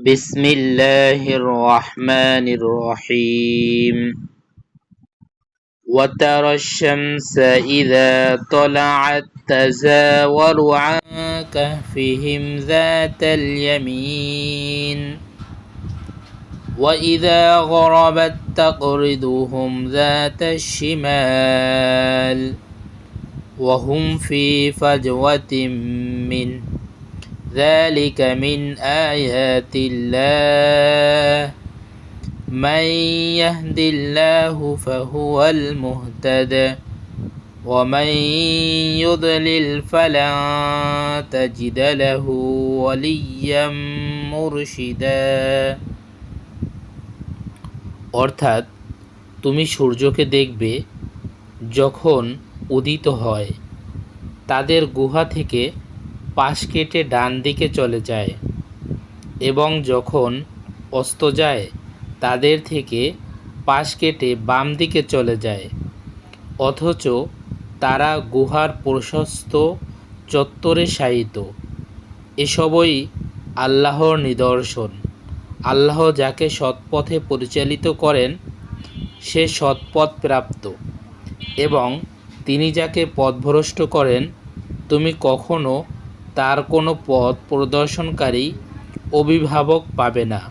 بسم الله الرحمن الرحيم وترى الشمس إذا طلعت تزاور عن كهفهم ذات اليمين وإذا غربت تقرضهم ذات الشمال وهم في فجوة منه ذلك من آيات الله من يهد الله فهو المهتد ومن يضلل فلن تجد له وليا مرشدا। অর্থাৎ তুমি সূর্যকে দেখবে যখন উদিত হয়, তাদের গুহা থেকে পাশ কেটে ডান দিকে চলে যায় এবং যখন অস্ত যায় তাদের থেকে পাশ কেটে বাম দিকে চলে যায়, অথচ তারা গুহার প্রশস্ত চত্বরে শায়িত। এসবই আল্লাহর নিদর্শন। আল্লাহ যাকে সৎপথে পরিচালিত করেন সে সৎপথ প্রাপ্ত, এবং তিনি যাকে পথভ্রষ্ট করেন তুমি কখনো তার কোনো পথ প্রদর্শনকারী অভিভাবক পাবে না।